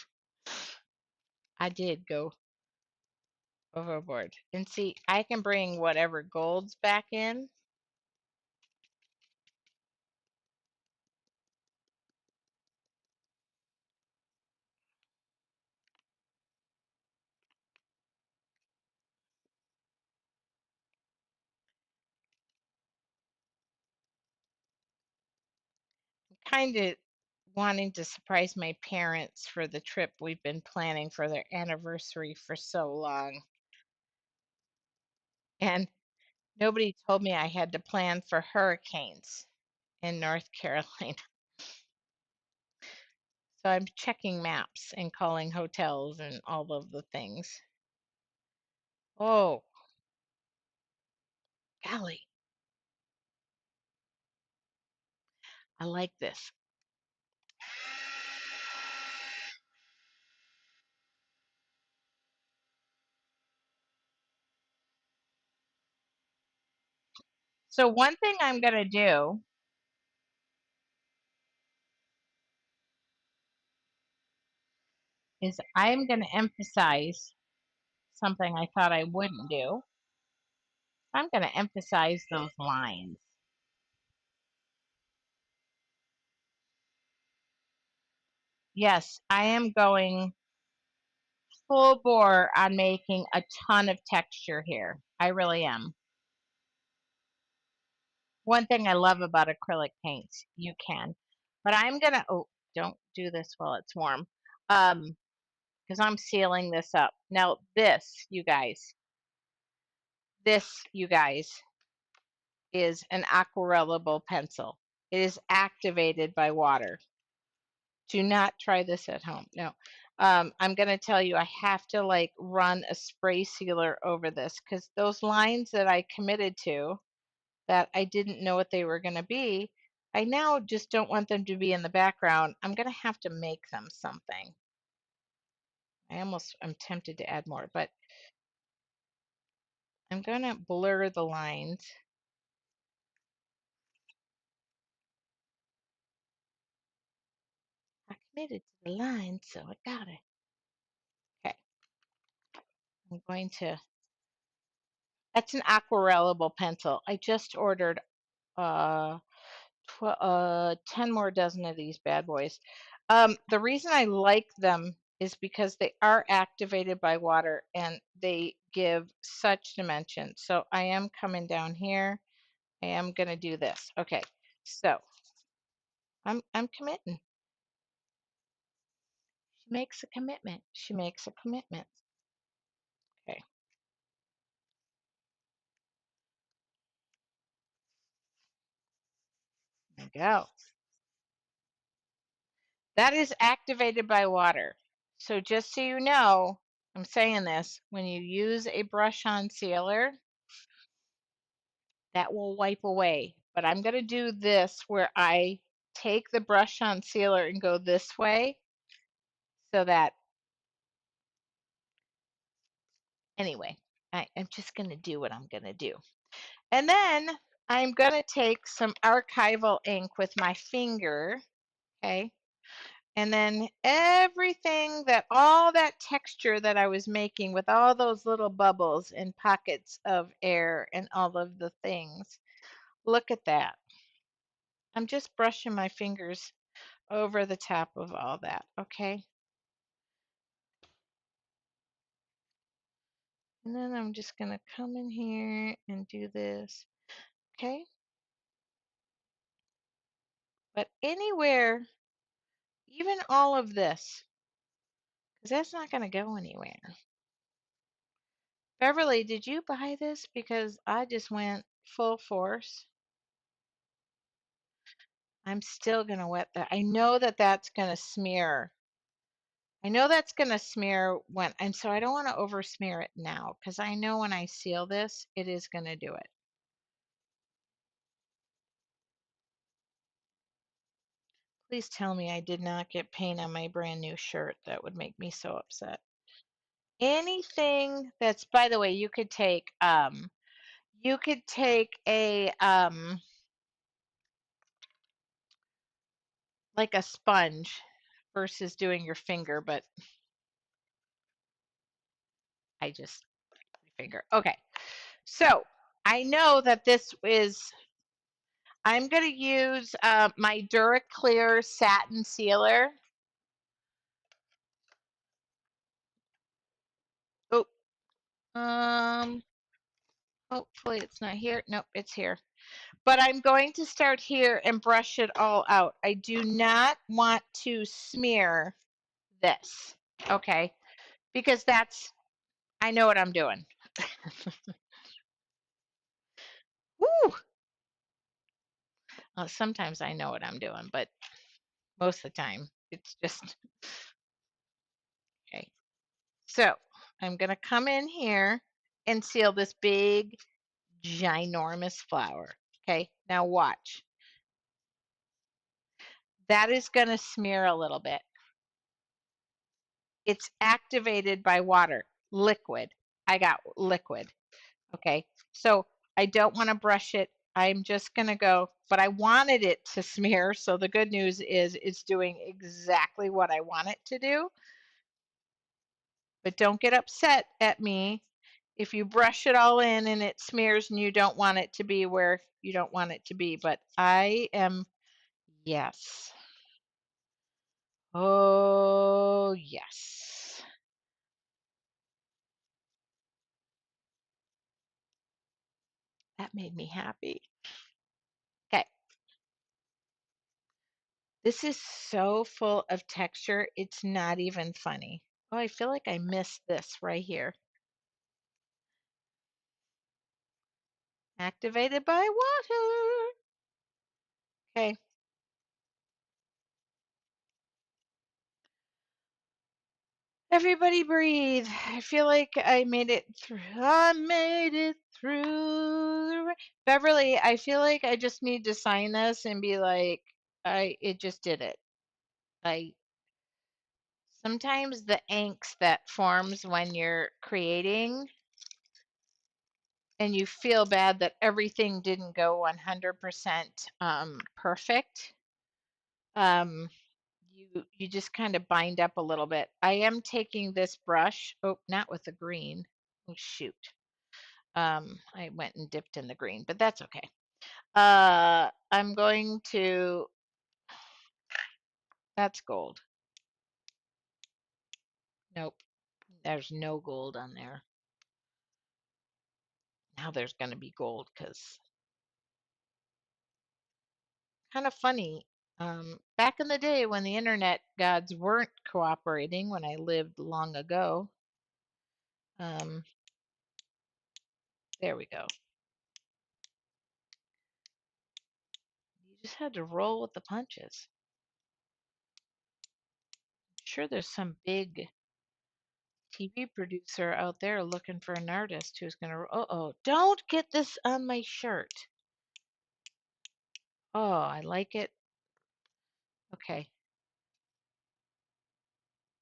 I did go overboard. And see, I can bring whatever golds back in. Kind of wanting to surprise my parents for the trip we've been planning for their anniversary for so long. And nobody told me I had to plan for hurricanes in North Carolina. So I'm checking maps and calling hotels and all of the things. Oh, golly, I like this. So one thing I'm going to do is I'm going to emphasize something I thought I wouldn't do. I'm going to emphasize those lines. Yes, I am going full bore on making a ton of texture here. I really am. One thing I love about acrylic paints, you can. But I'm gonna, oh, don't do this while it's warm. Because I'm sealing this up. Now this, you guys, is an aquarellable pencil. It is activated by water. Do not try this at home. No. I'm going to tell you, I have to like run a spray sealer over this because those lines that I committed to that I didn't know what they were going to be, I now just don't want them to be in the background. I'm going to have to make them something. I'm tempted to add more, but I'm going to blur the lines. I committed to the lines, so I got it. Okay. I'm going to, that's an aquarellable pencil. I just ordered uh 10 more dozen of these bad boys. The reason I like them is because they are activated by water and they give such dimension. So I am coming down here. I am going to do this. Okay. So I'm committing. She makes a commitment. She makes a commitment. Okay. There we go. That is activated by water. So just so you know, I'm saying this, when you use a brush on sealer, that will wipe away. But I'm going to do this where I take the brush on sealer and go this way so that, anyway, I'm just going to do what I'm going to do. And then I'm going to take some archival ink with my finger, okay? And then everything all that texture that I was making with all those little bubbles and pockets of air and all of the things, look at that. I'm just brushing my fingers over the top of all that, okay? And then I'm just going to come in here and do this, okay? But anywhere, even all of this, because that's not going to go anywhere. Beverly, did you buy this because I just went full force? I'm still going to wet that. I know that that's going to smear. I know that's going to smear when, and so I don't want to over smear it now because I know when I seal this, it is going to do it. Please tell me I did not get paint on my brand new shirt. That would make me so upset. Anything that's, by the way, you could take a like a sponge versus doing your finger, but I just finger. Okay. So, I know that this is I'm going to use my DuraClear satin sealer. Oh, um, hopefully it's not here. Nope, it's here. But I'm going to start here and brush it all out. I do not want to smear this, okay? Because I know what I'm doing. Woo! Well, sometimes I know what I'm doing, but most of the time it's just, okay. So I'm going to come in here and seal this big, ginormous flower. Okay, now watch. That is going to smear a little bit. It's activated by water, liquid. I got liquid. Okay, so I don't want to brush it. I'm just going to go, but I wanted it to smear. So the good news is it's doing exactly what I want it to do. But don't get upset at me if you brush it all in and it smears and you don't want it to be where you don't want it to be. But I am, yes. Oh, yes. That made me happy. Okay. This is so full of texture, it's not even funny. Oh, I feel like I missed this right here. Activated by water. Okay. Everybody breathe. I feel like I made it through. I made it through. Beverly, I feel like I just need to sign this and be like, it just did it. I sometimes the angst that forms when you're creating and you feel bad that everything didn't go 100% perfect. Um, you just kind of bind up a little bit. I am taking this brush. Oh, not with the green. Oh shoot. I went and dipped in the green, but that's okay. I'm going to. That's gold. Nope. There's no gold on there. Now there's going to be gold because kind of funny. Back in the day when the internet gods weren't cooperating, when I lived long ago, um, there we go. You just had to roll with the punches. Sure, there's some big TV producer out there looking for an artist who's going to. Oh, don't get this on my shirt. Oh, I like it. Okay.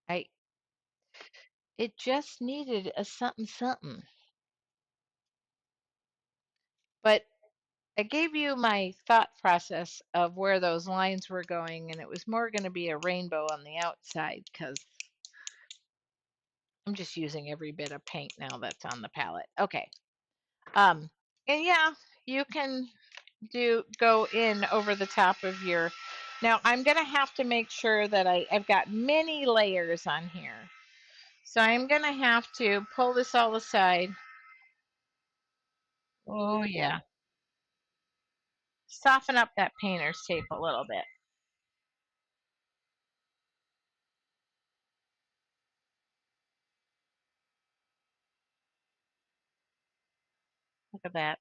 I It just needed a something something. But I gave you my thought process of where those lines were going, and it was more going to be a rainbow on the outside because I'm just using every bit of paint now that's on the palette. Okay. Um, and yeah, you can go in over the top of your. Now I'm gonna have to make sure that I've got many layers on here. So I'm gonna have to pull this all aside. Oh yeah. Soften up that painter's tape a little bit. Look at that.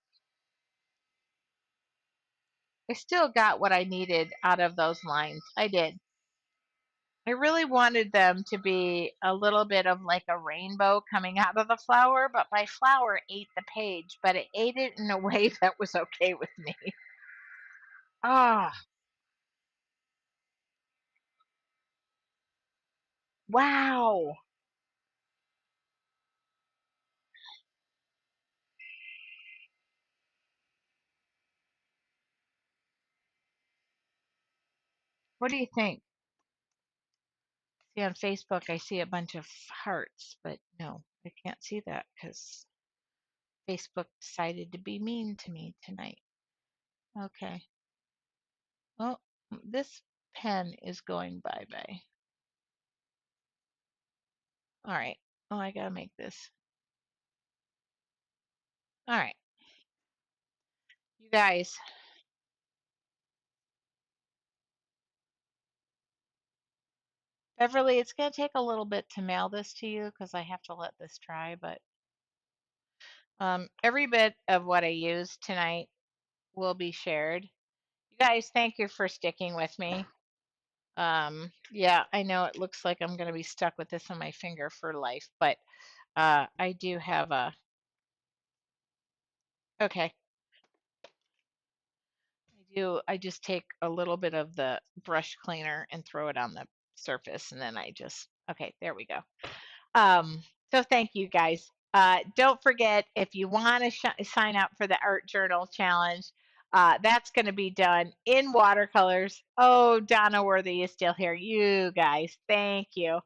I still got what I needed out of those lines. I did. I really wanted them to be a little bit of like a rainbow coming out of the flower, but my flower ate the page, but it ate it in a way that was okay with me. Ah, wow. What do you think? See, on Facebook, I see a bunch of hearts, but no, I can't see that because Facebook decided to be mean to me tonight. Okay. Well, this pen is going bye bye. All right. Oh, I gotta make this. All right. You guys, Beverly, it's gonna take a little bit to mail this to you because I have to let this dry, but every bit of what I used tonight will be shared. You guys, thank you for sticking with me. Yeah, I know it looks like I'm gonna be stuck with this on my finger for life, but I do have a. Okay, I just take a little bit of the brush cleaner and throw it on the surface, and then I just. Okay, there we go. Um, so thank you guys. Don't forget if you want to sign up for the Art Journal Challenge, that's going to be done in watercolors. Oh, Donna Worthy is still here. You guys, thank you.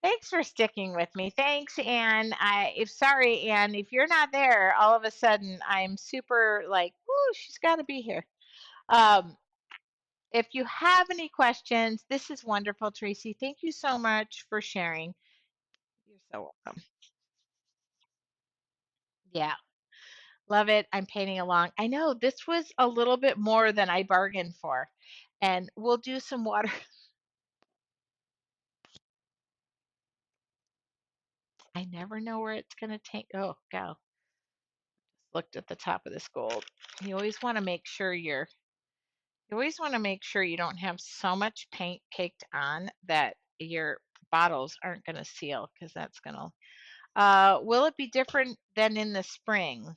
Thanks for sticking with me. Thanks, Anne. If sorry, Anne, if you're not there, all of a sudden I'm super like, whoo, she's got to be here. Um, If you have any questions, this is wonderful, Tracy. Thank you so much for sharing. You're so welcome. Yeah, love it. I'm painting along. I know this was a little bit more than I bargained for. And we'll do some water. I never know where it's going to take. Oh, go. Looked at the top of this gold. You always want to make sure you always want to make sure you don't have so much paint caked on that your bottles aren't going to seal because that's going to. Will it be different than in the spring?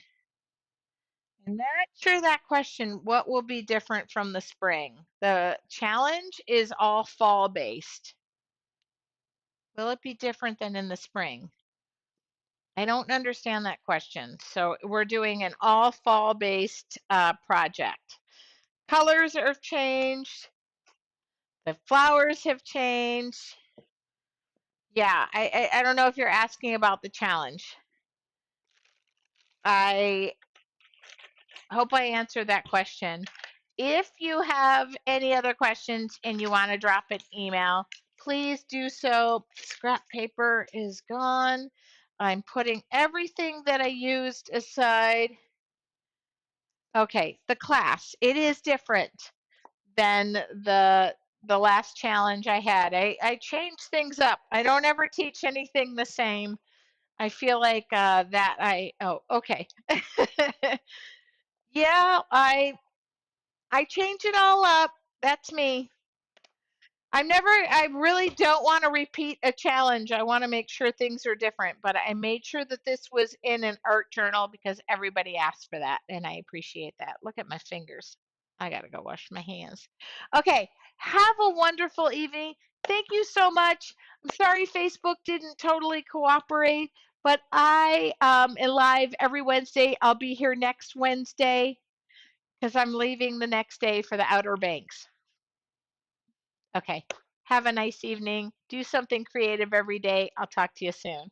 I'm not sure that question. What will be different from the spring? The challenge is all fall based. Will it be different than in the spring? I don't understand that question. So we're doing an all fall based project. Colors have changed. The flowers have changed. Yeah, I don't know if you're asking about the challenge. I hope I answered that question. If you have any other questions and you want to drop an email, please do so. Scrap paper is gone. I'm putting everything that I used aside. Okay, the class. It is different than the last challenge I had. I changed things up. I don't ever teach anything the same. I feel like that I oh okay. Yeah, I change it all up. That's me. I really don't want to repeat a challenge. I want to make sure things are different, but I made sure that this was in an art journal because everybody asked for that, and I appreciate that. Look at my fingers. I got to go wash my hands. Okay, have a wonderful evening. Thank you so much. I'm sorry Facebook didn't totally cooperate, but I am live every Wednesday. I'll be here next Wednesday because I'm leaving the next day for the Outer Banks. Okay. Have a nice evening. Do something creative every day. I'll talk to you soon.